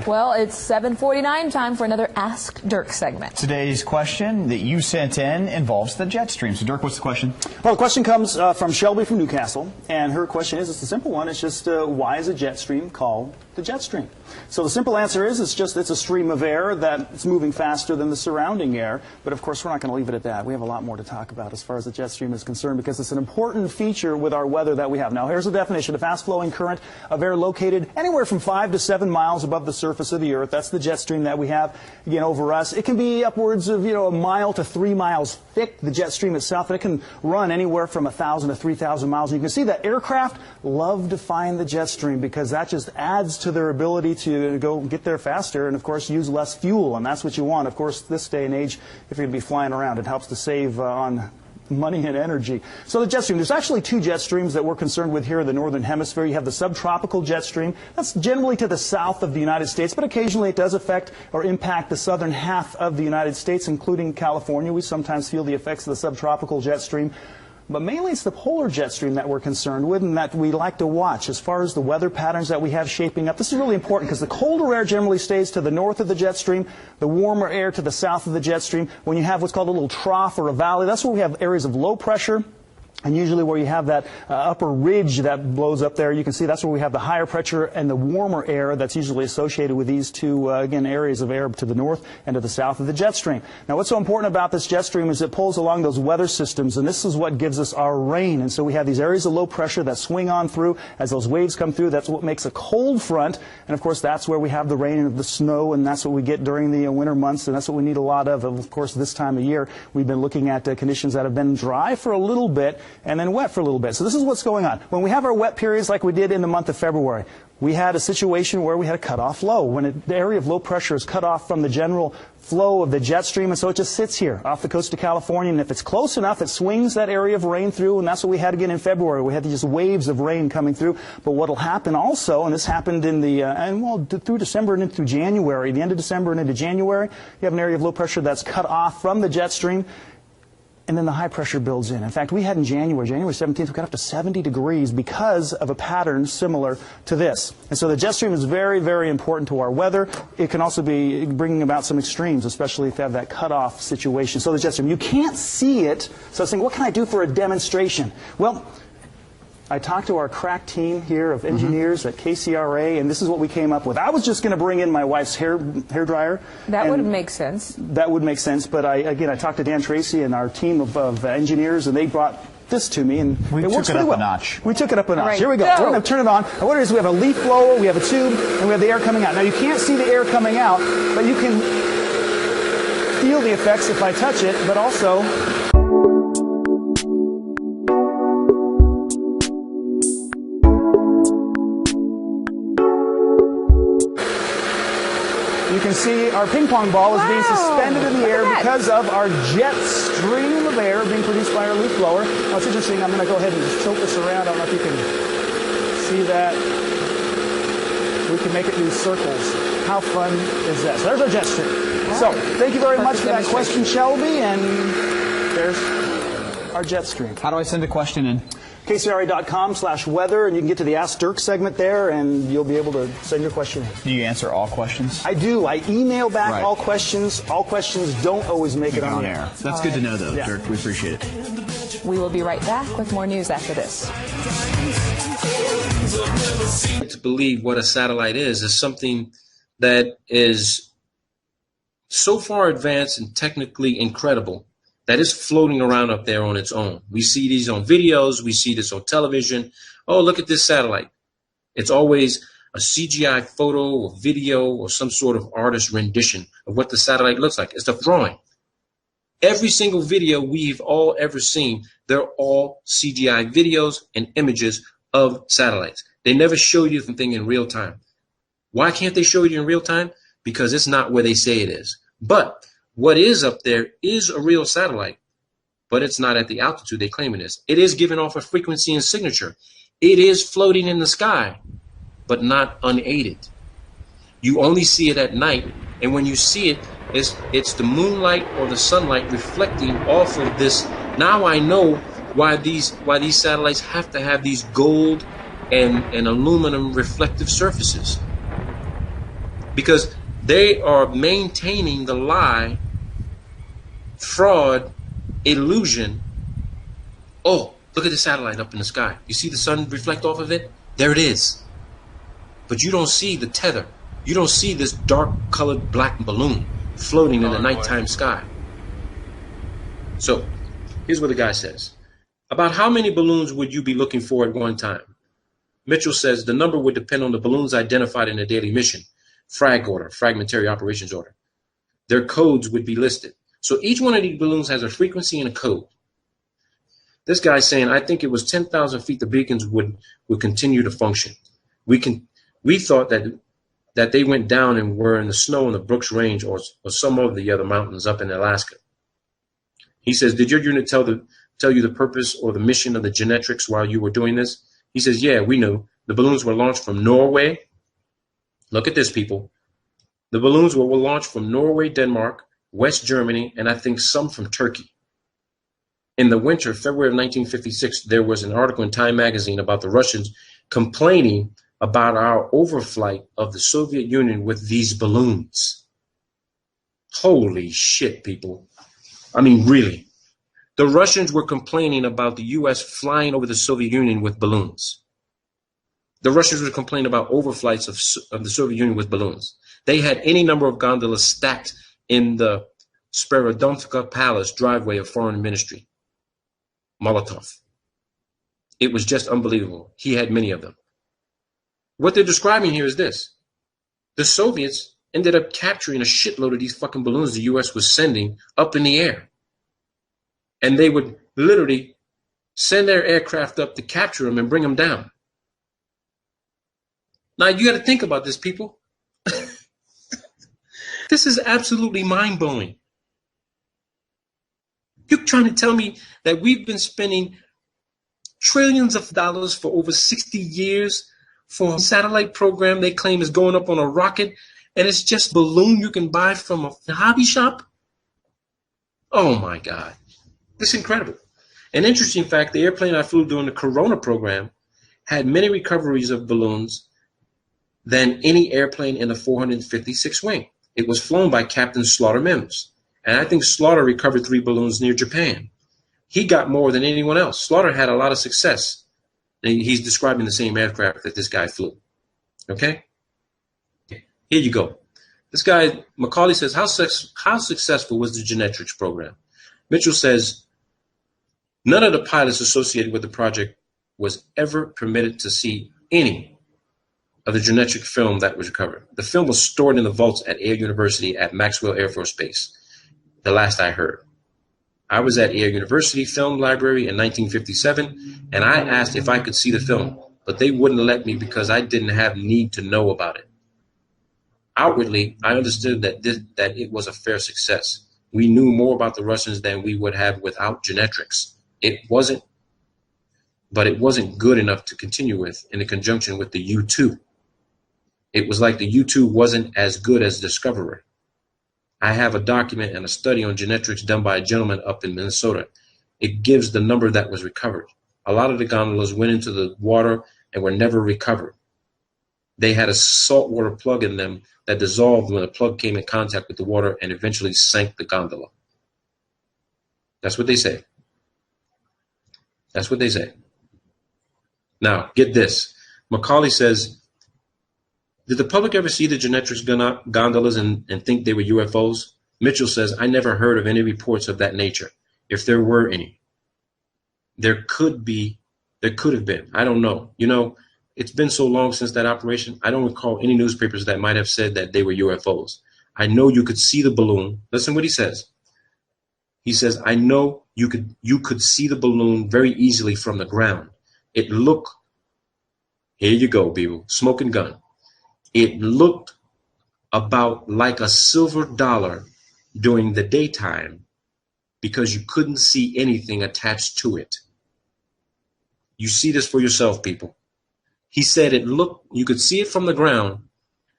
Well, it's 7:49, time for another Ask Dirk segment. Today's question that you sent in involves the jet stream. So, Dirk, what's the question? Well, the question comes from Shelby from Newcastle, and her question is, it's a simple one. It's just, why is a jet stream called the jet stream? So the simple answer is, it's a stream of air that's moving faster than the surrounding air. But of course, we're not going to leave it at that. We have a lot more to talk about as far as the jet stream is concerned, because it's an important feature with our weather that we have. Now, here's the definition: a fast-flowing current of air located anywhere from 5 to 7 miles above the surface of the Earth. That's the jet stream that we have, again, over us. It can be upwards of, a mile to 3 miles thick, the jet stream itself, and it can run anywhere from 1,000 to 3,000 miles. And you can see that aircraft love to find the jet stream, because that just adds to their ability to go get there faster and, of course, use less fuel. And that's what you want. Of course, this day and age, if you're going to be flying around, it helps to save on money and energy. So the jet stream, there's actually two jet streams that we're concerned with here in the northern hemisphere. You have the subtropical jet stream. That's generally to the south of the United States, but occasionally it does affect or impact the southern half of the United States, including California. We sometimes feel the effects of the subtropical jet stream. But mainly it's the polar jet stream that we're concerned with and that we like to watch as far as the weather patterns that we have shaping up. This is really important because the colder air generally stays to the north of the jet stream, the warmer air to the south of the jet stream. When you have what's called a little trough or a valley, that's where we have areas of low pressure. And usually where you have that upper ridge that blows up there, you can see that's where we have the higher pressure and the warmer air that's usually associated with these two, again, areas of air to the north and to the south of the jet stream. Now, what's so important about this jet stream is it pulls along those weather systems, and this is what gives us our rain. And so we have these areas of low pressure that swing on through as those waves come through. That's what makes a cold front. And, of course, that's where we have the rain and the snow, and that's what we get during the winter months, and that's what we need a lot of. Of course, this time of year, we've been looking at conditions that have been dry for a little bit and then wet for a little bit. So this is what's going on. When we have our wet periods like we did in the month of February, we had a situation where we had a cutoff low. When the area of low pressure is cut off from the general flow of the jet stream, and so it just sits here off the coast of California, and if it's close enough, it swings that area of rain through, and that's what we had again in February. We had these waves of rain coming through. But what will happen also, and this happened in the through December and into January, the end of December and into January, you have an area of low pressure that's cut off from the jet stream. And then the high pressure builds in. In fact, we had in January 17th, we got up to 70 degrees because of a pattern similar to this. And so the jet stream is very, very important to our weather. It can also be bringing about some extremes, especially if you have that cutoff situation. So the jet stream, you can't see it. So I was thinking, what can I do for a demonstration? Well, I talked to our crack team here of engineers at KCRA, and this is what we came up with. I was just going to bring in my wife's hair dryer. That would make sense. That would make sense, but I talked to Dan Tracy and our team of engineers, and they brought this to me, and it works pretty well. a notch. We took it up a notch. Right. Here we go. We're going to turn it on. And what it is, we have a leaf blower, we have a tube, and we have the air coming out. Now, you can't see the air coming out, but you can feel the effects if I touch it, but also you can see our ping pong ball is being suspended in the air because of our jet stream of air being produced by our leaf blower. Now, it's interesting. I'm going to go ahead and just tilt this around. I don't know if you can see that. We can make it do circles. How fun is that? So there's our jet stream. So thank you very much for that question, Shelby. And there's our jet stream. How do I send a question in? KCRA.com/weather, and you can get to the Ask Dirk segment there, and you'll be able to send your question in. Do you answer all questions? I do. I email back Right. all questions. All questions don't always make it on the air. That's good to know, though, Dirk. We appreciate it. We will be right back with more news after this. To believe what a satellite is something that is so far advanced and technically incredible that is floating around up there on its own. We see these on videos. We see this on television. Oh, look at this satellite. It's always a CGI photo or video or some sort of artist rendition of what the satellite looks like. It's a drawing. Every single video we've all ever seen, they're all CGI videos and images of satellites. They never show you the thing in real time. Why can't they show you in real time? Because it's not where they say it is. But what is up there is a real satellite, but it's not at the altitude they claim it is. It is giving off a frequency and signature. It is floating in the sky, but not unaided. You only see it at night, and when you see it, it's the moonlight or the sunlight reflecting off of this Now I know why these satellites have to have these gold and aluminum reflective surfaces, because they are maintaining the lie, fraud, illusion. Oh, look at the satellite up in the sky. You see the sun reflect off of it? There it is. But you don't see the tether. You don't see this dark colored black balloon floating in the nighttime sky. So here's what the guy says. About how many balloons would you be looking for at one time? Mitchell says the number would depend on the balloons identified in the daily mission, frag order, fragmentary operations order. Their codes would be listed. So each one of these balloons has a frequency and a code. This guy's saying, I think it was 10,000 feet the beacons would continue to function. We thought that they went down and were in the snow in the Brooks Range or some of the other mountains up in Alaska. He says, did your unit tell you the purpose or the mission of the Genetrix while you were doing this? He says, yeah, we knew. The balloons were launched from Norway. Look at this, people. The balloons were launched from Norway, Denmark, West Germany, and I think some from Turkey. In the winter, February of 1956, there was an article in Time magazine about the Russians complaining about our overflight of the Soviet Union with these balloons. Holy shit, people. I mean, really. The Russians were complaining about the U.S. flying over the Soviet Union with balloons. The Russians were complaining about overflights of the Soviet Union with balloons. They had any number of gondolas stacked in the Sperodonivka Palace driveway of Foreign Ministry. Molotov. It was just unbelievable. He had many of them. What they're describing here is this. The Soviets ended up capturing a shitload of these fucking balloons the U.S. was sending up in the air. And they would literally send their aircraft up to capture them and bring them down. Now, you got to think about this, people. This is absolutely mind-blowing. You're trying to tell me that we've been spending trillions of dollars for over 60 years for a satellite program they claim is going up on a rocket, and it's just a balloon you can buy from a hobby shop? Oh, my God. This is incredible. An interesting fact, the airplane I flew during the Corona program had many recoveries of balloons than any airplane in the 456 wing. It was flown by Captain Slaughter Mims. And I think Slaughter recovered 3 balloons near Japan. He got more than anyone else. Slaughter had a lot of success. And he's describing the same aircraft that this guy flew. Okay? Here you go. This guy, Macaulay, says, how successful was the Genetrix program? Mitchell says, none of the pilots associated with the project was ever permitted to see any of the Genetrix film that was recovered. The film was stored in the vaults at Air University at Maxwell Air Force Base, the last I heard. I was at Air University Film Library in 1957, and I asked if I could see the film, but they wouldn't let me because I didn't have need to know about it. Outwardly, I understood that it was a fair success. We knew more about the Russians than we would have without Genetrix. It wasn't good enough to continue with in conjunction with the U-2. It was like the U-2 wasn't as good as Discoverer. I have a document and a study on Genetrix done by a gentleman up in Minnesota. It gives the number that was recovered. A lot of the gondolas went into the water and were never recovered. They had a saltwater plug in them that dissolved when the plug came in contact with the water and eventually sank the gondola. That's what they say. That's what they say. Now, get this. Macaulay says, did the public ever see the Genetrix gondolas and think they were UFOs? Mitchell says, I never heard of any reports of that nature, if there were any. There could have been. I don't know. You know, it's been so long since that operation, I don't recall any newspapers that might have said that they were UFOs. I know you could see the balloon. Listen what he says. He says, I know you could see the balloon very easily from the ground. It looked, here you go, people, smoking gun. It looked about like a silver dollar during the daytime because you couldn't see anything attached to it. You see this for yourself, people. He said you could see it from the ground,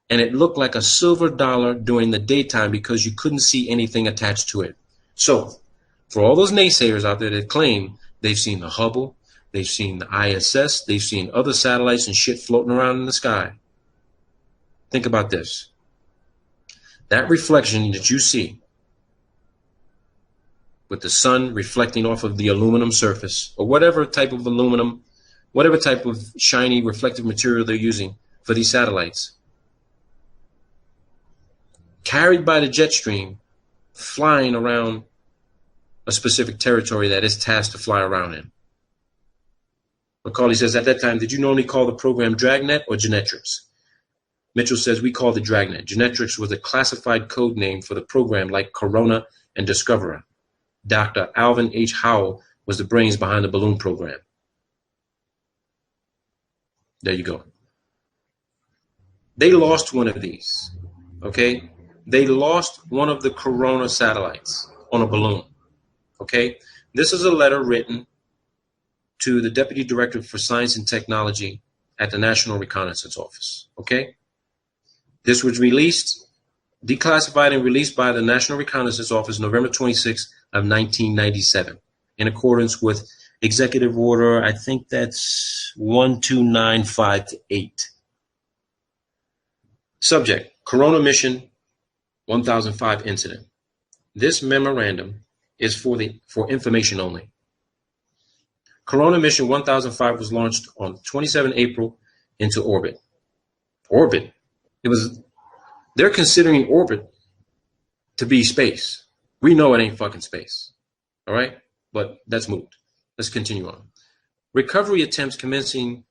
and it looked like a silver dollar during the daytime because you couldn't see anything attached to it. So For all those naysayers out there that claim they've seen the Hubble, they've seen the ISS, they've seen other satellites and shit floating around in the sky. Think about this. That reflection that you see with the sun reflecting off of the aluminum surface, or whatever type of aluminum, whatever type of shiny reflective material they're using for these satellites, carried by the jet stream, flying around a specific territory that is tasked to fly around in. Macaulay says, at that time, did you normally call the program Dragnet or Genetrix? Mitchell says, we called it Dragnet. Genetrix was a classified code name for the program like Corona and Discoverer. Dr. Alvin H. Howell was the brains behind the balloon program. There you go. They lost one of these, okay? They lost one of the Corona satellites on a balloon, okay? This is a letter written to the Deputy Director for Science and Technology at the National Reconnaissance Office, okay? This was released, declassified and released by the National Reconnaissance Office November 26th of 1997 in accordance with Executive Order, I think that's 12958. Subject, Corona Mission 1005 incident. This memorandum is for information only. Corona Mission 1005 was launched on 27 April into orbit. Orbit. They're considering orbit to be space. We know it ain't fucking space. All right? But that's moved. Let's continue on. Recovery attempts commencing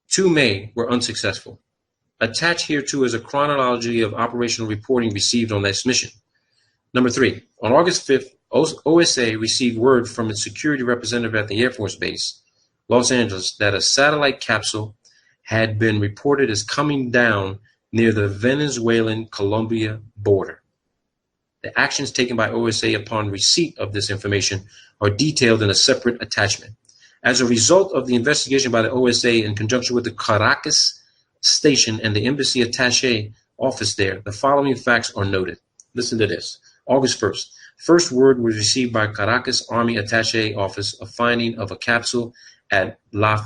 2 May were unsuccessful. Attached hereto is a chronology of operational reporting received on this mission. Number 3, on August 5th, OSA received word from its security representative at the Air Force Base, Los Angeles, that a satellite capsule had been reported as coming down near the Venezuelan-Colombia border. The actions taken by OSA upon receipt of this information are detailed in a separate attachment. As a result of the investigation by the OSA in conjunction with the Caracas station and the embassy attaché office there, the following facts are noted. Listen to this. August 1st. First word was received by Caracas Army Attaché Office of finding of a capsule at La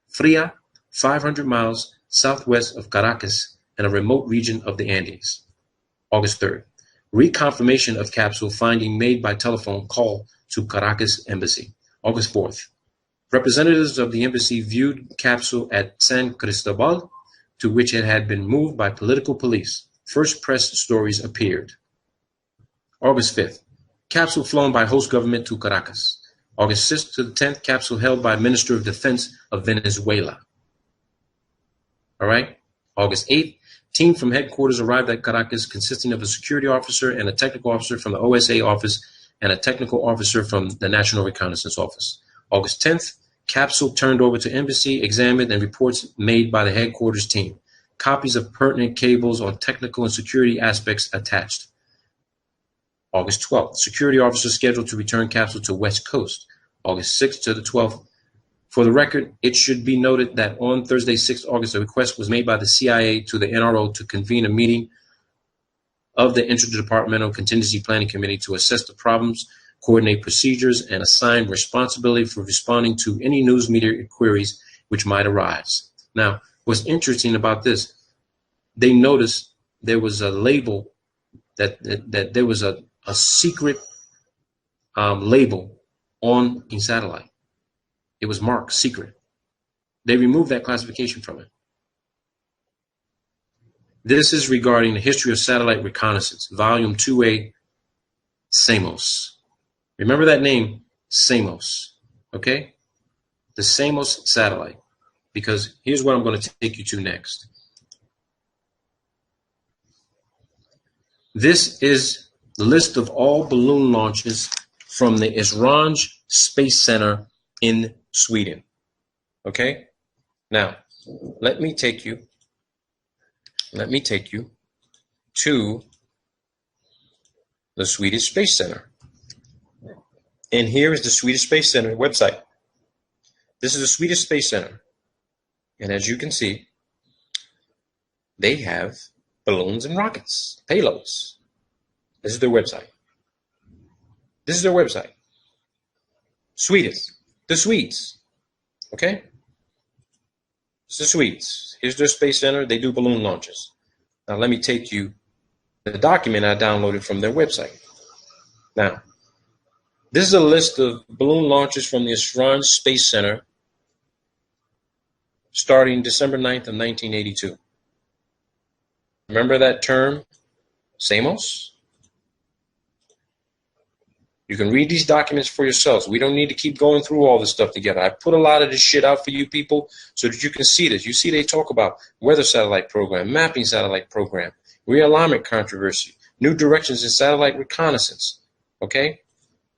Fria, 500 miles southwest of Caracas in a remote region of the Andes. August 3rd. Reconfirmation of capsule finding made by telephone call to Caracas Embassy. August 4th. Representatives of the embassy viewed capsule at San Cristobal, to which it had been moved by political police. First press stories appeared. August 5th. Capsule flown by host government to Caracas. August 6th to the 10th. Capsule held by Minister of Defense of Venezuela. All right. August 8th. Team from headquarters arrived at Caracas consisting of a security officer and a technical officer from the OSA office and a technical officer from the National Reconnaissance Office. August 10th, capsule turned over to embassy, examined, and reports made by the headquarters team. Copies of pertinent cables on technical and security aspects attached. August 12th, security officer scheduled to return capsule to West Coast. August 6th to the 12th. For the record, it should be noted that on Thursday, 6th August, a request was made by the CIA to the NRO to convene a meeting of the Interdepartmental Contingency Planning Committee to assess the problems, coordinate procedures, and assign responsibility for responding to any news media queries which might arise. Now, what's interesting about this, they noticed there was a label that there was a secret label on a satellite. It was marked secret. They removed that classification from it. This is regarding the history of satellite reconnaissance, volume 2A, SAMOS. Remember that name, SAMOS, okay? The SAMOS satellite, because here's what I'm going to take you to next. This is the list of all balloon launches from the Esrange Space Center in Sweden. Okay? Now, let me take you to the Swedish Space Center. And here is the Swedish Space Center website. This is the Swedish Space Center. And as you can see, they have balloons and rockets, payloads. This is their website. This is their website. Swedes. The Swedes. Okay? It's the Swedes. Here's their space center. They do balloon launches. Now let me take you the document I downloaded from their website. Now, this is a list of balloon launches from the Isran Space Center starting December 9th of 1982. Remember that term, Samos? You can read these documents for yourselves. We don't need to keep going through all this stuff together. I put a lot of this shit out for you people so that you can see this. You see they talk about weather satellite program, mapping satellite program, realignment controversy, new directions in satellite reconnaissance. Okay?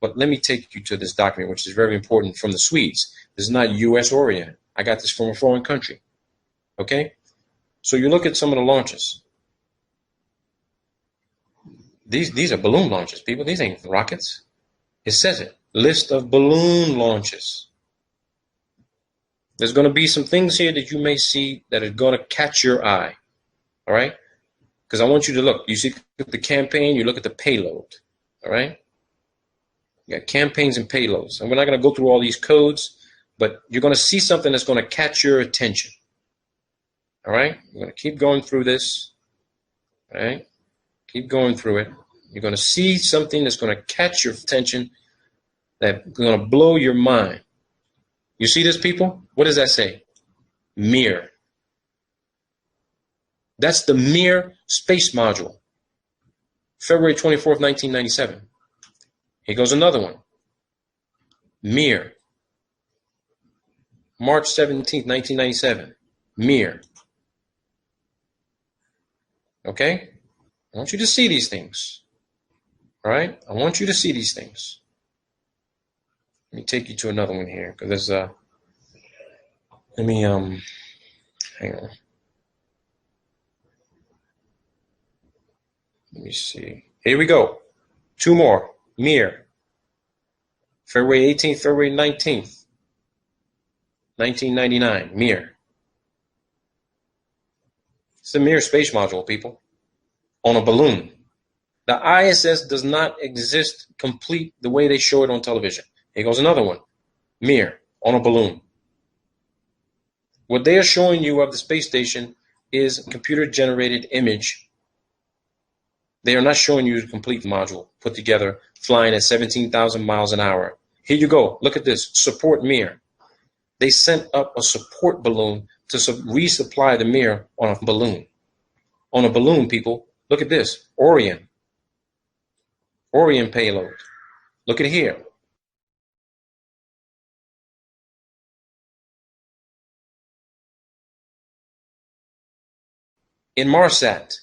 But let me take you to this document, which is very important, from the Swedes. This is not U.S. oriented. I got this from a foreign country. Okay? So you look at some of the launches. These are balloon launches, people. These ain't rockets. It says it. List of balloon launches. There's going to be some things here that you may see that are going to catch your eye. All right? Because I want you to look. You see the campaign, you look at the payload. All right? You got campaigns and payloads. And we're not going to go through all these codes, but you're going to see something that's going to catch your attention. All right? We're going to keep going through this. All right? Keep going through it. You're going to see something that's going to catch your attention, that's going to blow your mind. You see this, people? What does that say? Mir. That's the Mir space module. February 24th, 1997. Here goes another one. Mir. March 17th, 1997. Mir. Okay? I want you to see these things. All right? I want you to see these things. Let me take you to another one here, because there's let me hang on. Let me see. Here we go. Two more. Mir. February 18th, February 19th, 1999. Mir. It's the Mir space module, people. On a balloon. The ISS does not exist complete the way they show it on television. Here goes another one. Mir, on a balloon. What they are showing you of the space station is a computer-generated image. They are not showing you the complete module put together, flying at 17,000 miles an hour. Here you go. Look at this. Support Mir. They sent up a support balloon to resupply the Mir on a balloon. On a balloon, people. Look at this. Orion. Orion payload. Look at here. Inmarsat.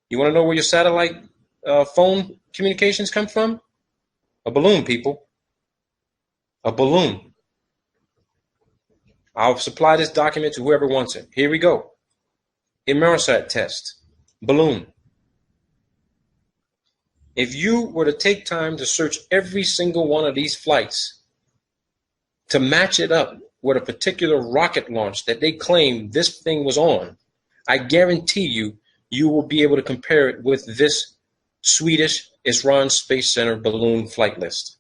You want to know where your satellite phone communications come from? A balloon, people. A balloon. I'll supply this document to whoever wants it. Here we go. Inmarsat test. Balloon. If you were to take time to search every single one of these flights to match it up with a particular rocket launch that they claim this thing was on, I guarantee you, you will be able to compare it with this Swedish Isran Space Center balloon flight list.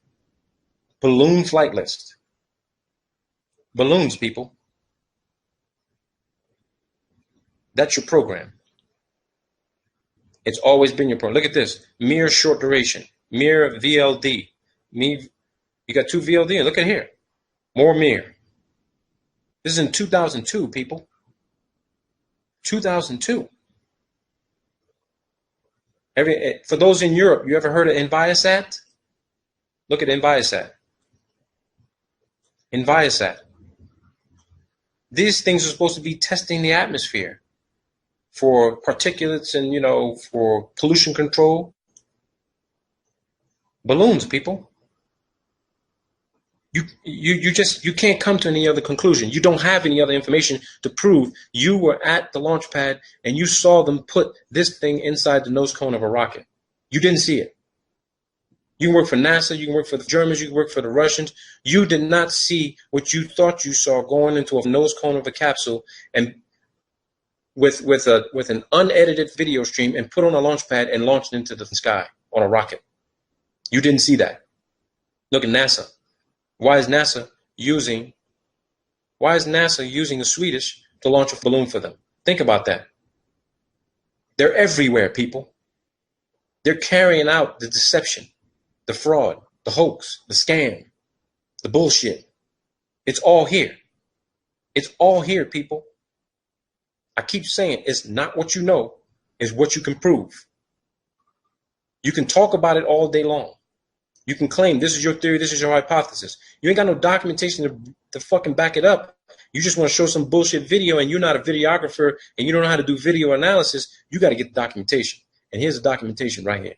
Balloon flight list. Balloons, people. That's your program. It's always been your program. Look at this. Mir short duration. Mir VLD. You got two VLD. And look at here. More Mir. This is in 2002, people. 2002. For those in Europe, you ever heard of Enviasat? Look at Enviasat. Enviasat. These things are supposed to be testing the atmosphere for particulates and, for pollution control. Balloons, people. You can't come to any other conclusion. You don't have any other information to prove you were at the launch pad and you saw them put this thing inside the nose cone of a rocket. You didn't see it. You can work for NASA, you can work for the Germans, you can work for the Russians. You did not see what you thought you saw going into a nose cone of a capsule and with an unedited video stream and put on a launch pad and launched into the sky on a rocket. You didn't see that. Look at NASA. Why is NASA using the Swedish to launch a balloon for them? Think about that. They're everywhere, people. They're carrying out the deception, the fraud, the hoax, the scam, the bullshit. It's all here. It's all here, people. I keep saying it's not what you know, it's what you can prove. You can talk about it all day long. You can claim this is your theory, this is your hypothesis. You ain't got no documentation to fucking back it up. You just want to show some bullshit video and you're not a videographer and you don't know how to do video analysis. You got to get the documentation. And here's the documentation right here.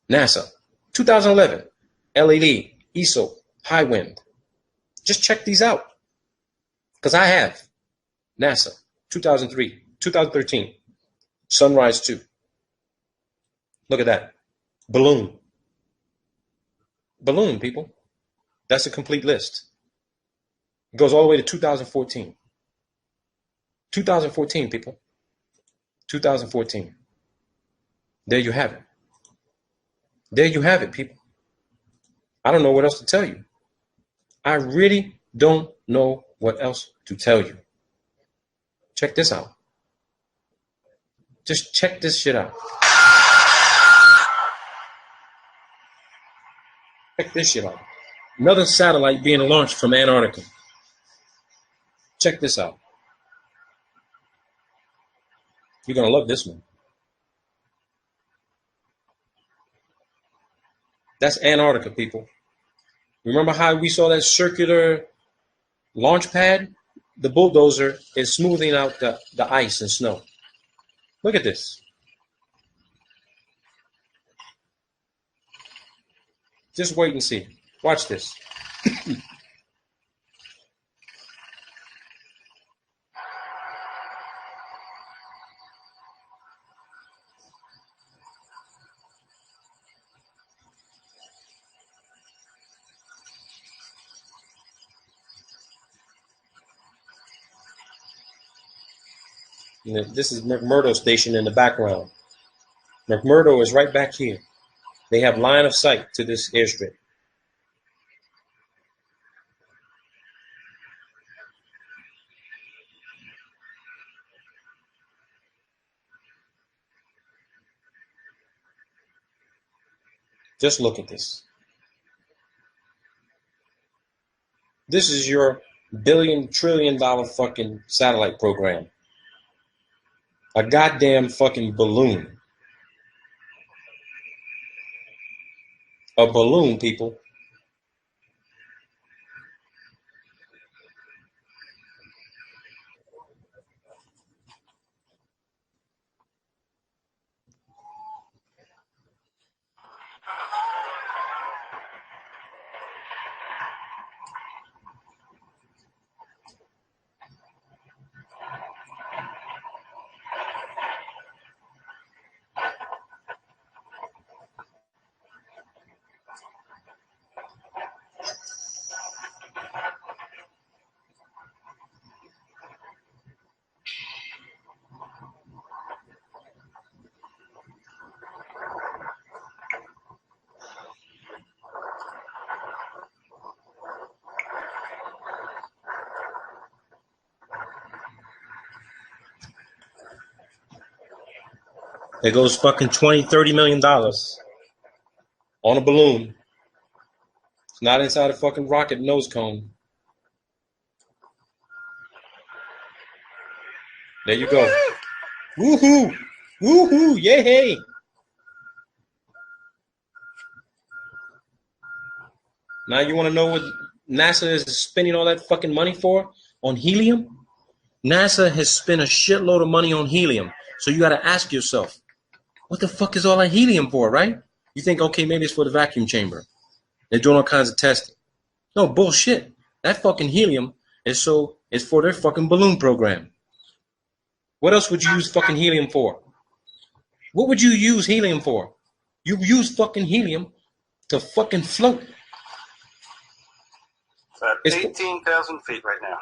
NASA, 2011, LED, ESO, high wind. Just check these out. Because I have. NASA, 2003, 2013, Sunrise 2. Look at that. Balloon. Balloon, people. That's a complete list. It goes all the way to 2014. 2014, people. 2014. There you have it. There you have it, people. I don't know what else to tell you. I really don't know what else to tell you. Check this out. Just check this shit out. Check this shit out. Another satellite being launched from Antarctica. Check this out. You're going to love this one. That's Antarctica, people. Remember how we saw that circular launch pad? The bulldozer is smoothing out the ice and snow. Look at this. Just wait and see. Watch this. This is McMurdo Station in the background. McMurdo is right back here. They have line of sight to this airstrip. Just look at this. This is your billion, trillion dollar fucking satellite program. A goddamn fucking balloon. A balloon, people. There goes fucking $20-30 million on a balloon. It's not inside a fucking rocket nose cone. There you go. Woohoo! Woohoo! Yay! Now you want to know what NASA is spending all that fucking money for? On helium? NASA has spent a shitload of money on helium. So you got to ask yourself, what the fuck is all that helium for, right? You think, okay, maybe it's for the vacuum chamber. They're doing all kinds of testing. No, bullshit. That fucking helium is for their fucking balloon program. What else would you use fucking helium for? What would you use helium for? You use fucking helium to fucking float. It's at 18,000 feet right now.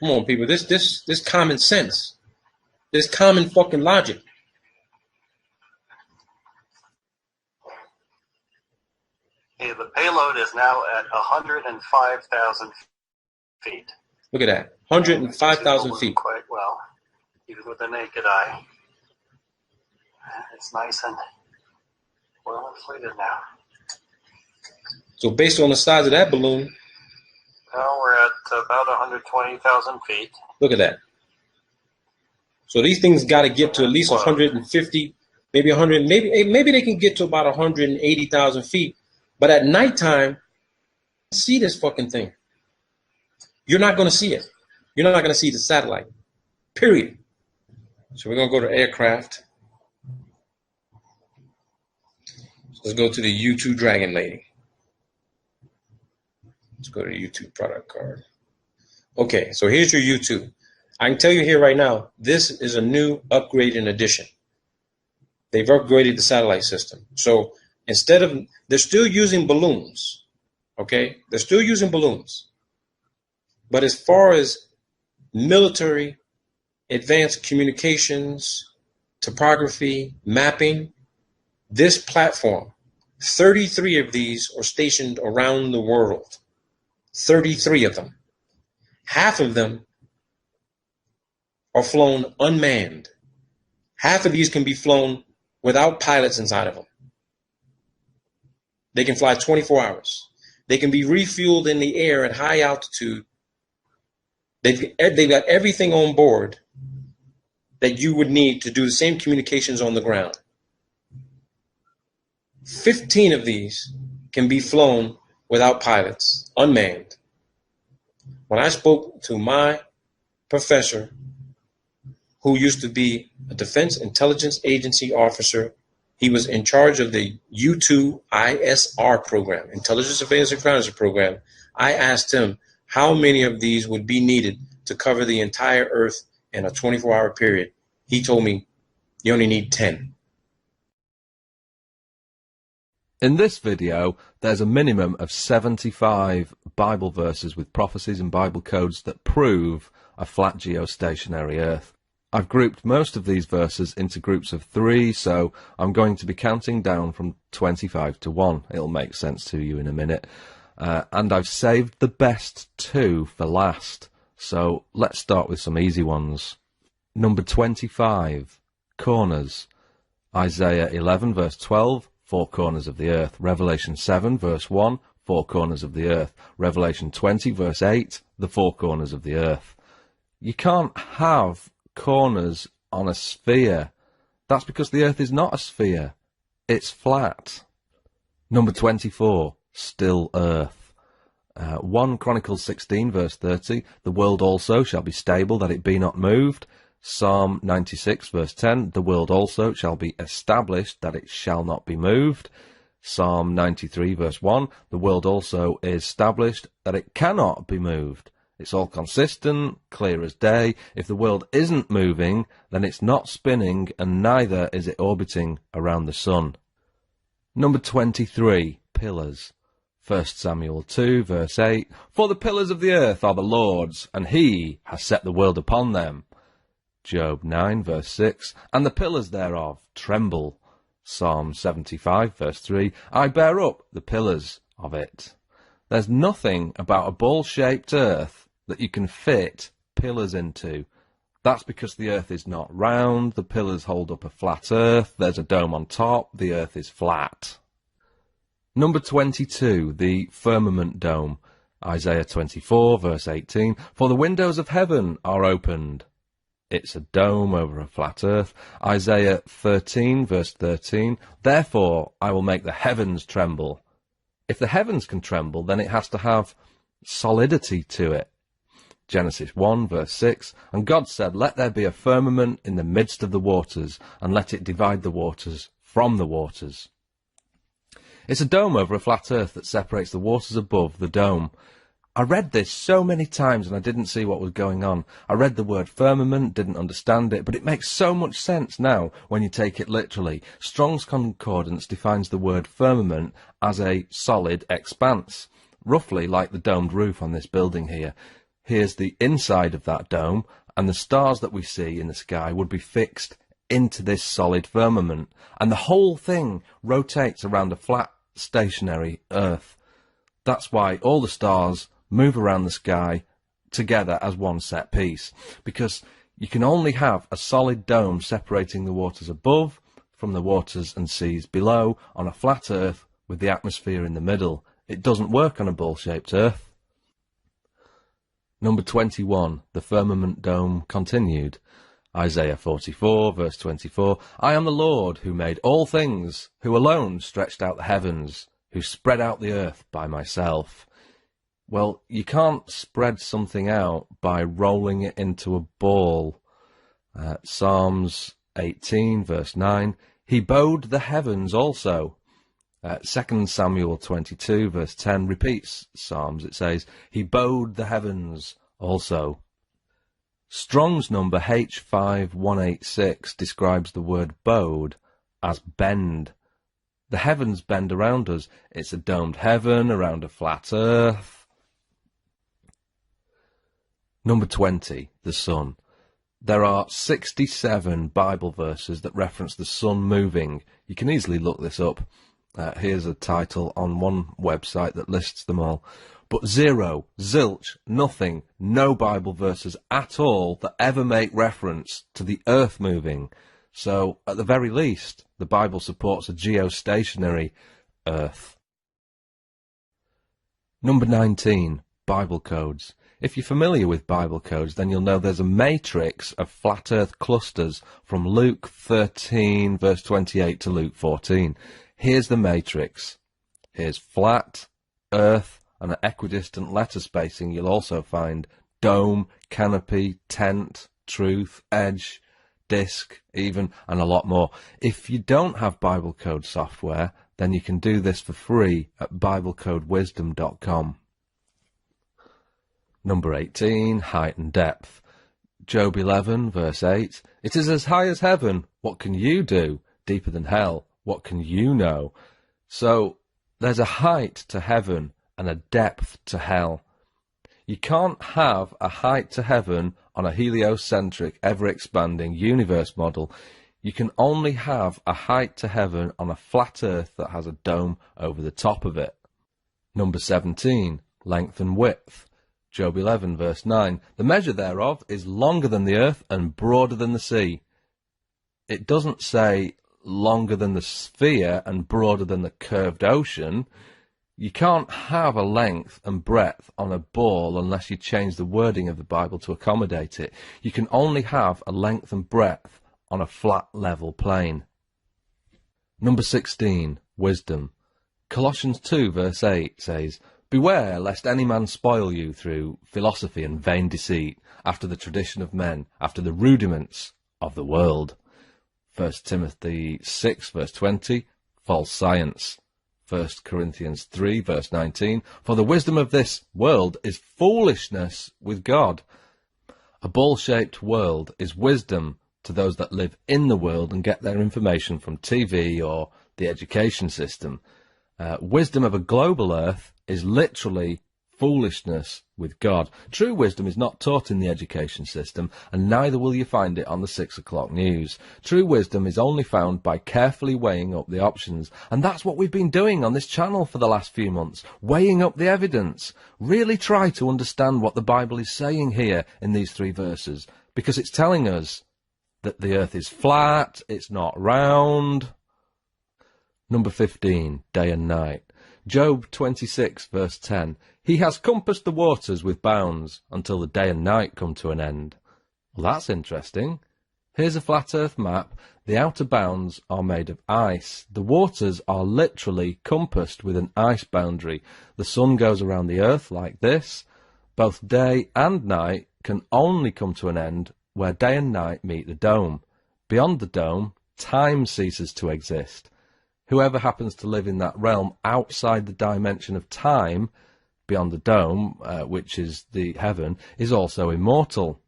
Come on, people. This common sense. This common fucking logic. Okay, the payload is now at 105,000 feet. Look at that. 105,000 feet. Quite well, even with the naked eye. It's nice and well inflated now. So based on the size of that balloon, Well, we're at about 120,000 feet. look at that. So these things got to get to at least 150, maybe 100, maybe they can get to about 180,000 feet. But at nighttime, see this fucking thing. You're not going to see it. You're not going to see the satellite. Period. So we're going to go to aircraft. So let's go to the U2 Dragon Lady. Let's go to the U2 product card. Okay, so here's your U2. I can tell you here right now, this is a new upgraded edition. They've upgraded the satellite system. So instead of, they're still using balloons, okay? They're still using balloons. But as far as military, advanced communications, topography, mapping, this platform, 33 of these are stationed around the world. 33 of them. Half of them are flown unmanned. Half of these can be flown without pilots inside of them. They can fly 24 hours. They can be refueled in the air at high altitude. They've got everything on board that you would need to do the same communications on the ground. 15 of these can be flown without pilots, unmanned. When I spoke to my professor, who used to be a Defense Intelligence Agency officer, he was in charge of the U2 ISR program, Intelligence Surveillance and Reconnaissance program. I asked him how many of these would be needed to cover the entire Earth in a 24-hour period. He told me you only need 10. In this video, there's a minimum of 75 Bible verses with prophecies and Bible codes that prove a flat geostationary Earth. I've grouped most of these verses into groups of 3, so I'm going to be counting down from 25 to 1. It'll make sense to you in a minute. And I've saved the best 2 for last. So let's start with some easy ones. Number 25, corners. Isaiah 11 verse 12, 4 corners of the earth. Revelation 7 verse 1, 4 corners of the earth. Revelation 20 verse 8, the 4 corners of the earth. You can't have corners on a sphere. That's because the earth is not a sphere. It's flat. Number 24, still earth. 1 Chronicles 16 verse 30, the world also shall be stable, that it be not moved. Psalm 96 verse 10, the world also shall be established, that it shall not be moved. Psalm 93 verse 1, the world also is established, that it cannot be moved. It's all consistent, clear as day. If the world isn't moving, then it's not spinning, and neither is it orbiting around the sun. Number 23, pillars. 1 Samuel 2 verse 8, for the pillars of the earth are the Lord's, and he has set the world upon them. Job 9 verse 6, and the pillars thereof tremble. Psalm 75 verse 3, I bear up the pillars of it. There's nothing about a ball-shaped earth that you can fit pillars into. That's because the earth is not round, the pillars hold up a flat earth, there's a dome on top, the earth is flat. Number 22, the firmament dome. Isaiah 24 verse 18, for the windows of heaven are opened. It's a dome over a flat earth. Isaiah 13 verse 13, therefore I will make the heavens tremble. If the heavens can tremble, then it has to have solidity to it. Genesis 1 verse 6, and God said, let there be a firmament in the midst of the waters, and let it divide the waters from the waters. It's a dome over a flat earth that separates the waters above the dome. I read this so many times and I didn't see what was going on. I read the word firmament, didn't understand it, but it makes so much sense now when you take it literally. Strong's Concordance defines the word firmament as a solid expanse, roughly like the domed roof on this building here. Here's the inside of that dome, and the stars that we see in the sky would be fixed into this solid firmament, and the whole thing rotates around a flat stationary Earth. That's why all the stars move around the sky together as one set piece, because you can only have a solid dome separating the waters above from the waters and seas below on a flat Earth with the atmosphere in the middle. It doesn't work on a ball-shaped Earth. Number 21, the firmament dome continued. Isaiah 44, verse 24, I am the Lord who made all things, who alone stretched out the heavens, who spread out the earth by myself. Well, you can't spread something out by rolling it into a ball. Psalms 18, verse 9, he bowed the heavens also. 2 Samuel 22, verse 10 repeats Psalms. It says, he bowed the heavens also. Strong's number H5186 describes the word bowed as bend. The heavens bend around us. It's a domed heaven around a flat earth. Number 20, the sun. There are 67 Bible verses that reference the sun moving. You can easily look this up. Here's a title on one website that lists them all. But zero, zilch, nothing, no Bible verses at all that ever make reference to the earth moving. So, at the very least, the Bible supports a geostationary earth. Number 19, Bible codes. If you're familiar with Bible codes, then you'll know there's a matrix of flat earth clusters from Luke 13, verse 28 to Luke 14. Here's the matrix. Here's flat, earth, and at equidistant letter spacing you'll also find dome, canopy, tent, truth, edge, disc, even, and a lot more. If you don't have Bible code software, then you can do this for free at biblecodewisdom.com. Number 18, height and depth. Job 11, verse 8, it is as high as heaven, what can you do? Deeper than hell, what can you know? So, there's a height to heaven and a depth to hell. You can't have a height to heaven on a heliocentric, ever-expanding universe model. You can only have a height to heaven on a flat earth that has a dome over the top of it. Number 17, length and width. Job 11, verse 9, the measure thereof is longer than the earth and broader than the sea. It doesn't say longer than the sphere and broader than the curved ocean. You can't have a length and breadth on a ball unless you change the wording of the Bible to accommodate it. You can only have a length and breadth on a flat level plane. Number 16, wisdom. Colossians 2 verse 8 says, beware lest any man spoil you through philosophy and vain deceit, after the tradition of men, after the rudiments of the world. 1 Timothy 6 verse 20, false science. 1 Corinthians 3 verse 19, for the wisdom of this world is foolishness with God. A ball-shaped world is wisdom to those that live in the world and get their information from TV or the education system. Wisdom of a global earth is literally foolishness with God. True wisdom is not taught in the education system, and neither will you find it on the 6 o'clock news. True wisdom is only found by carefully weighing up the options, and that's what we've been doing on this channel for the last few months, weighing up the evidence. Really try to understand what the Bible is saying here in these 3 verses, because it's telling us that the earth is flat, it's not round. Number 15, day and night. Job 26 verse 10, he has compassed the waters with bounds until the day and night come to an end. Well, that's interesting. Here's a flat earth map. The outer bounds are made of ice. The waters are literally compassed with an ice boundary. The sun goes around the earth like this. Both day and night can only come to an end where day and night meet the dome. Beyond the dome, time ceases to exist. Whoever happens to live in that realm outside the dimension of time, beyond the dome, which is the heaven, is also immortal.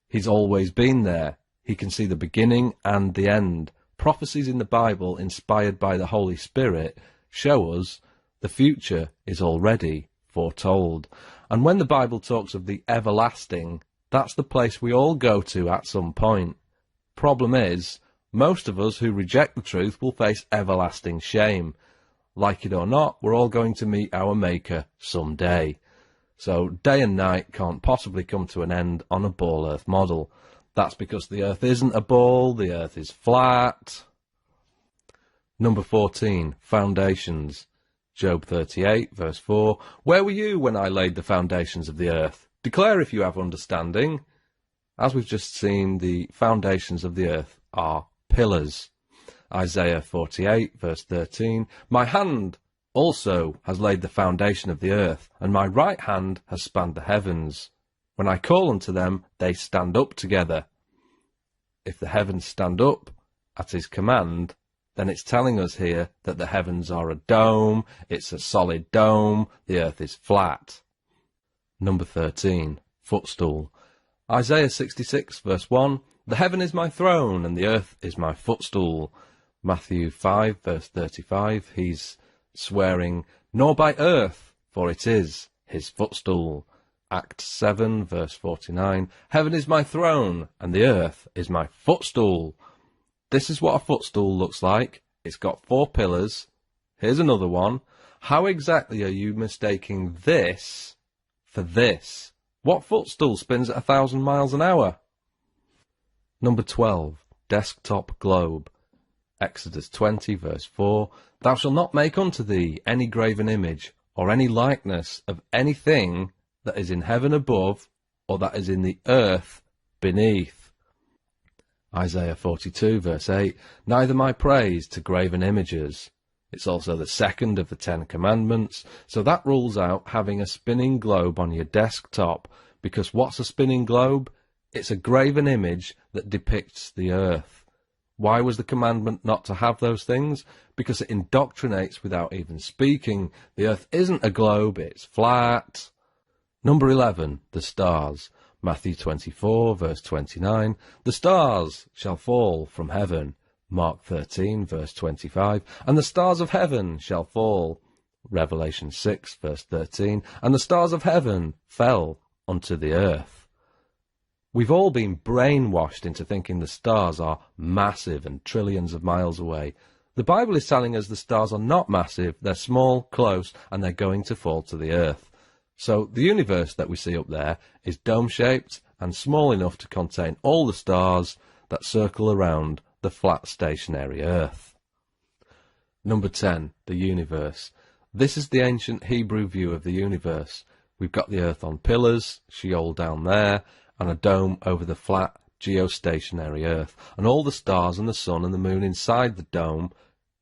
He's always been there. He can see the beginning and the end. Prophecies in the Bible, inspired by the Holy Spirit, show us the future is already foretold. And when the Bible talks of the everlasting, that's the place we all go to at some point. Problem is, most of us who reject the truth will face everlasting shame. like it or not, we're all going to meet our Maker someday. So day and night can't possibly come to an end on a ball Earth model. That's because the Earth isn't a ball, the Earth is flat. Number 14, foundations. Job 38, verse 4. Where were you when I laid the foundations of the earth? Declare if you have understanding. As we've just seen, the foundations of the earth are pillars. Isaiah 48, verse 13. My hand also has laid the foundation of the earth, and my right hand has spanned the heavens. When I call unto them, they stand up together. If the heavens stand up at his command, then it's telling us here that the heavens are a dome, it's a solid dome, the earth is flat. Number 13, footstool. Isaiah 66, verse 1. The heaven is my throne, and the earth is my footstool. Matthew 5, verse 35. He's swearing, nor by earth, for it is his footstool. Acts 7, verse 49. Heaven is my throne, and the earth is my footstool. This is what a footstool looks like. It's got 4 pillars. Here's another one. How exactly are you mistaking this for this? What footstool spins at 1,000 miles an hour? Number 12, desktop globe. Exodus 20, verse 4. Thou shalt not make unto thee any graven image, or any likeness of anything that is in heaven above, or that is in the earth beneath. Isaiah 42, verse 8. Neither my praise to graven images. It's also the second of the 10 commandments, so that rules out having a spinning globe on your desktop, because what's a spinning globe? It's a graven image that depicts the earth. Why was the commandment not to have those things? Because it indoctrinates without even speaking. The earth isn't a globe, it's flat. Number 11, the stars. Matthew 24, verse 29. The stars shall fall from heaven. Mark 13, verse 25. And the stars of heaven shall fall. Revelation 6, verse 13. And the stars of heaven fell unto the earth. We've all been brainwashed into thinking the stars are massive and trillions of miles away. The Bible is telling us the stars are not massive, they're small, close, and they're going to fall to the earth. So the universe that we see up there is dome-shaped and small enough to contain all the stars that circle around the flat stationary earth. Number 10, the universe. This is the ancient Hebrew view of the universe. We've got the earth on pillars, Sheol down there, and a dome over the flat geostationary earth, and all the stars and the sun and the moon inside the dome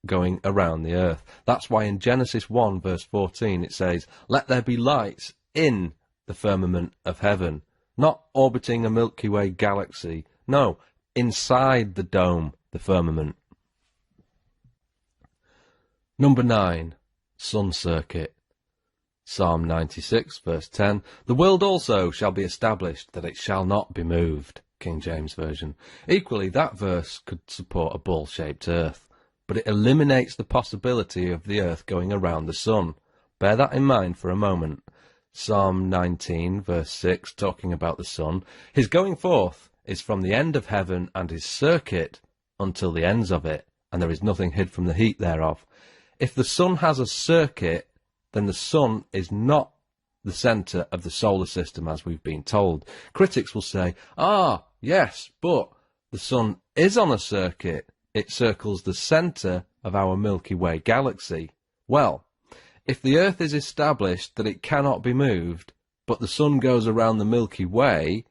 going around the earth. That's why in Genesis 1 verse 14 it says, let there be lights in the firmament of heaven, not orbiting a Milky Way galaxy, no, inside the dome, the firmament. Number 9, sun circuit. Psalm 96 verse 10, the world also shall be established, that it shall not be moved. King James Version. Equally, that verse could support a ball-shaped earth, but it eliminates the possibility of the earth going around the sun. Bear that in mind for a moment. Psalm 19, verse 6, talking about the sun. His going forth is from the end of heaven, and his circuit until the ends of it, and there is nothing hid from the heat thereof. If the sun has a circuit, then the sun is not the centre of the solar system, as we've been told. Critics will say, yes, but the sun is on a circuit. It circles the centre of our Milky Way galaxy. Well, if the Earth is established that it cannot be moved, but the sun goes around the Milky Way,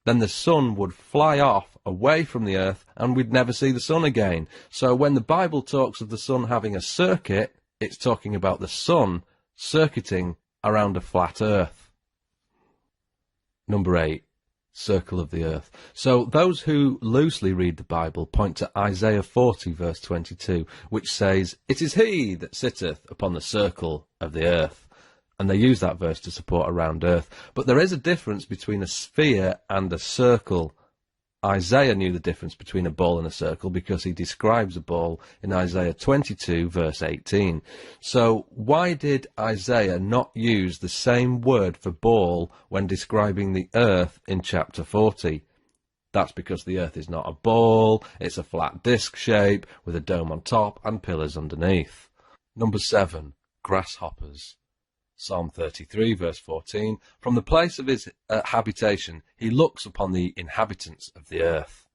then the sun would fly off away from the Earth and we'd never see the sun again. So when the Bible talks of the sun having a circuit, it's talking about the sun circuiting around a flat Earth. Number 8. Circle of the earth. So those who loosely read the Bible point to Isaiah 40 verse 22, which says, it is he that sitteth upon the circle of the earth. And they use that verse to support a round earth. But there is a difference between a sphere and a circle. Isaiah knew the difference between a ball and a circle because he describes a ball in Isaiah 22 verse 18. So why did Isaiah not use the same word for ball when describing the earth in chapter 40? That's because the earth is not a ball, it's a flat disc shape with a dome on top and pillars underneath. Number 7, grasshoppers. Psalm 33, verse 14, from the place of his habitation, he looks upon the inhabitants of the earth.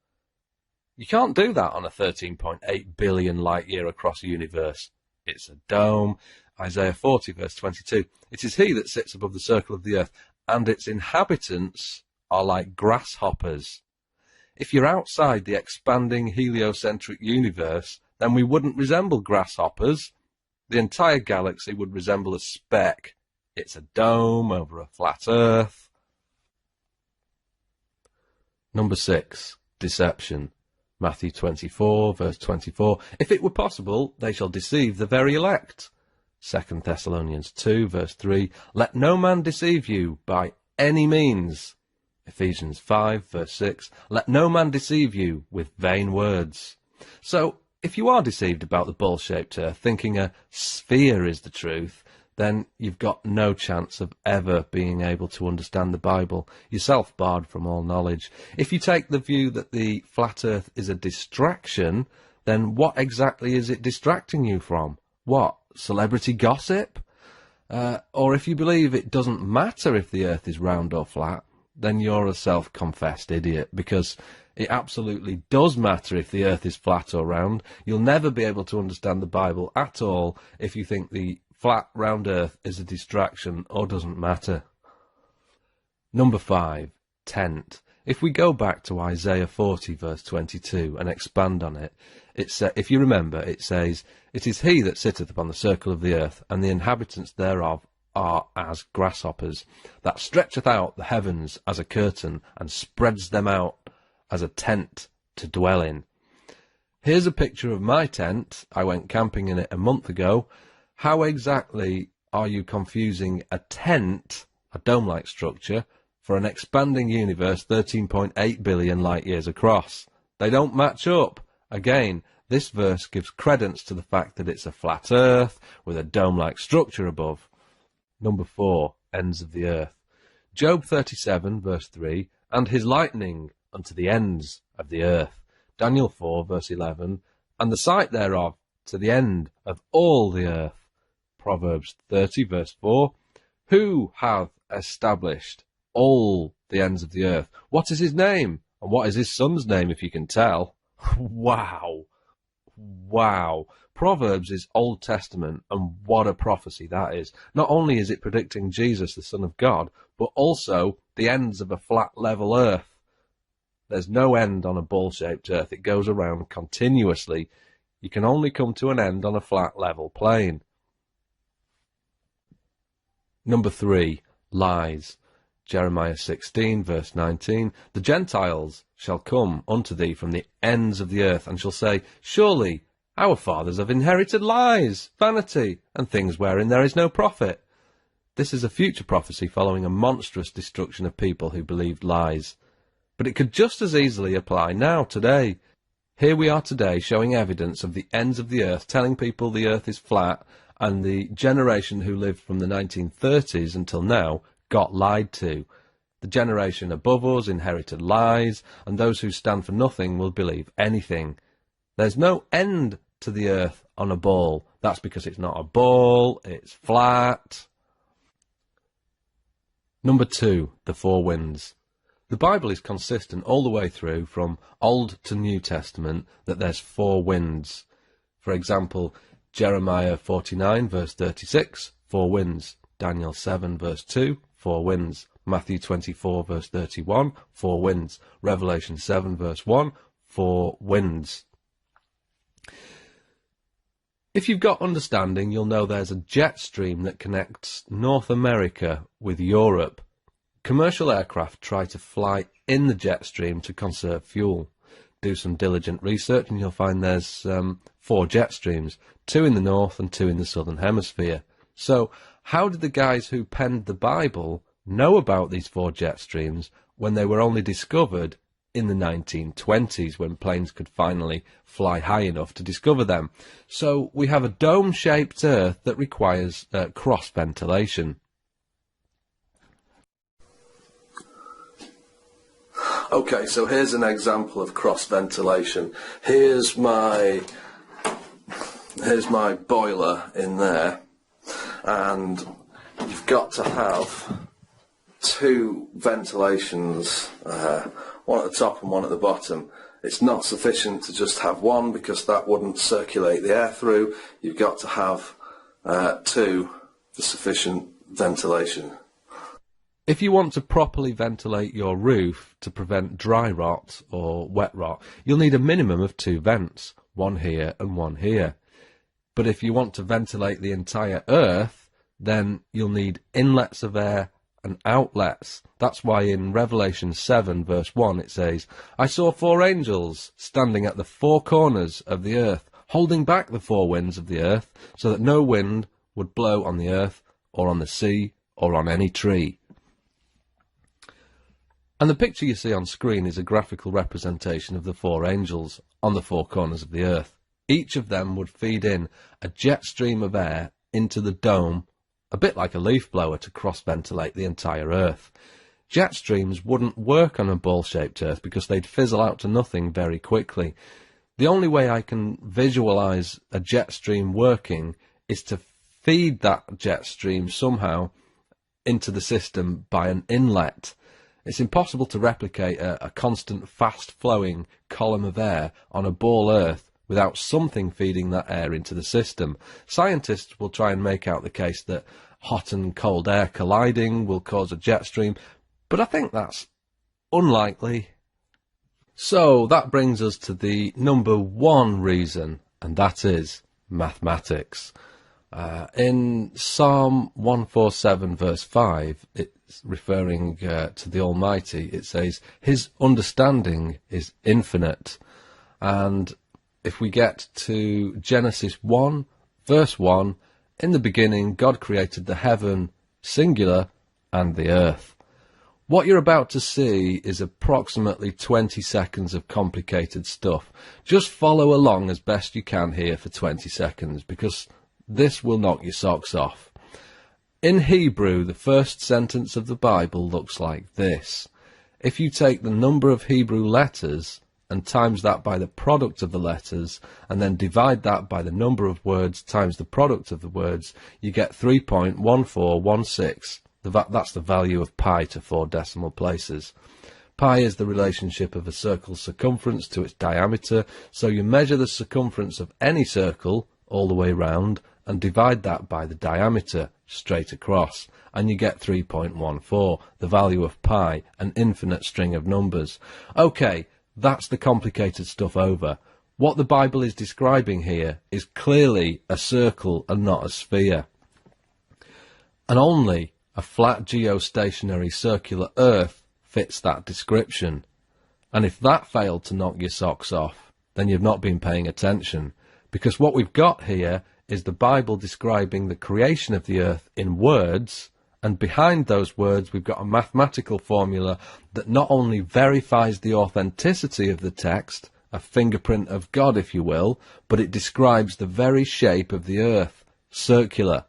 You can't do that on a 13.8 billion light-year across universe. It's a dome. Isaiah 40, verse 22, it is he that sits above the circle of the earth, and its inhabitants are like grasshoppers. If you're outside the expanding heliocentric universe, then we wouldn't resemble grasshoppers. The entire galaxy would resemble a speck. It's a dome over a flat earth. Number 6, deception. Matthew 24, verse 24, if it were possible, they shall deceive the very elect. 2 Thessalonians 2, verse 3, let no man deceive you by any means. Ephesians 5, verse 6, let no man deceive you with vain words. So, if you are deceived about the ball-shaped earth, thinking a sphere is the truth, then you've got no chance of ever being able to understand the Bible, yourself barred from all knowledge. If you take the view that the flat earth is a distraction, then what exactly is it distracting you from? What, celebrity gossip? Or if you believe it doesn't matter if the earth is round or flat, then you're a self-confessed idiot, because it absolutely does matter if the earth is flat or round. You'll never be able to understand the Bible at all if you think the flat, round earth is a distraction or doesn't matter. Number 5, tent. If we go back to Isaiah 40, verse 22, and expand on it, if you remember, it says, it is he that sitteth upon the circle of the earth, and the inhabitants thereof are as grasshoppers, that stretcheth out the heavens as a curtain, and spreads them out as a tent to dwell in. Here's a picture of my tent. I went camping in it a month ago. How exactly are you confusing a tent, a dome-like structure, for an expanding universe 13.8 billion light-years across? They don't match up. Again, this verse gives credence to the fact that it's a flat earth with a dome-like structure above. Number 4, ends of the earth. Job 37, verse 3, and his lightning unto the ends of the earth. Daniel 4, verse 11, and the sight thereof to the end of all the earth. Proverbs 30, verse 4, who hath established all the ends of the earth? What is his name? And what is his son's name, if you can tell? Wow. Wow. Proverbs is Old Testament, and what a prophecy that is. Not only is it predicting Jesus, the Son of God, but also the ends of a flat, level earth. There's no end on a ball-shaped earth. It goes around continuously. You can only come to an end on a flat, level plane. Number 3, lies. Jeremiah 16, verse 19, the Gentiles shall come unto thee from the ends of the earth, and shall say, surely our fathers have inherited lies, vanity, and things wherein there is no profit. This is a future prophecy following a monstrous destruction of people who believed lies. But it could just as easily apply now, today. Here we are today showing evidence of the ends of the earth, telling people the earth is flat, and the generation who lived from the 1930s until now got lied to. The generation above us inherited lies, and those who stand for nothing will believe anything. There's no end to the earth on a ball. That's because it's not a ball, it's flat. Number 2, the 4 winds. The Bible is consistent all the way through, from Old to New Testament, that there's 4 winds. For example, Jeremiah 49, verse 36, 4 winds. Daniel 7, verse 2, 4 winds. Matthew 24, verse 31, 4 winds. Revelation 7, verse 1, 4 winds. If you've got understanding, you'll know there's a jet stream that connects North America with Europe. Commercial aircraft try to fly in the jet stream to conserve fuel. Do some diligent research and you'll find there's 4 jet streams, 2 in the north and 2 in the southern hemisphere. So how did the guys who penned the Bible know about these 4 jet streams when they were only discovered in the 1920s, when planes could finally fly high enough to discover them? So we have a dome-shaped earth that requires cross-ventilation. Okay, so here's an example of cross-ventilation. Here's my here's my boiler in there, and you've got to have two ventilations, one at the top and one at the bottom. It's not sufficient to just have one because that wouldn't circulate the air through. You've got to have two for sufficient ventilation. If you want to properly ventilate your roof to prevent dry rot or wet rot, you'll need a minimum of two vents, one here and one here. But if you want to ventilate the entire earth, then you'll need inlets of air and outlets. That's why in Revelation 7 verse 1 it says, "I saw four angels standing at the four corners of the earth, holding back the four winds of the earth, so that no wind would blow on the earth or on the sea or on any tree." And the picture you see on screen is a graphical representation of the four angels on the four corners of the earth. Each of them would feed in a jet stream of air into the dome, a bit like a leaf blower, to cross-ventilate the entire earth. Jet streams wouldn't work on a ball-shaped earth because they'd fizzle out to nothing very quickly. The only way I can visualize a jet stream working is to feed that jet stream somehow into the system by an inlet. It's impossible to replicate a constant fast-flowing column of air on a ball earth without something feeding that air into the system. Scientists will try and make out the case that hot and cold air colliding will cause a jet stream, but I think that's unlikely. So that brings us to the number one reason, and that is mathematics. In Psalm 147 verse 5, it's referring to the Almighty. It says, "His understanding is infinite." And if we get to Genesis 1 verse 1, "In the beginning God created the heaven, singular, and the earth." What you're about to see is approximately 20 seconds of complicated stuff. Just follow along as best you can here for 20 seconds, because this will knock your socks off. In Hebrew, the first sentence of the Bible looks like this. If you take the number of Hebrew letters and times that by the product of the letters, and then divide that by the number of words times the product of the words, you get 3.1416. That's the value of pi to 4 decimal places. Pi is the relationship of a circle's circumference to its diameter, so you measure the circumference of any circle all the way round and divide that by the diameter straight across, and you get 3.14, the value of pi, an infinite string of numbers. Okay, that's the complicated stuff over. What the Bible is describing here is clearly a circle and not a sphere. And only a flat geostationary circular earth fits that description. And if that failed to knock your socks off, then you've not been paying attention. Because what we've got here is the Bible describing the creation of the earth in words, and behind those words we've got a mathematical formula that not only verifies the authenticity of the text, a fingerprint of God if you will, but it describes the very shape of the earth, circular.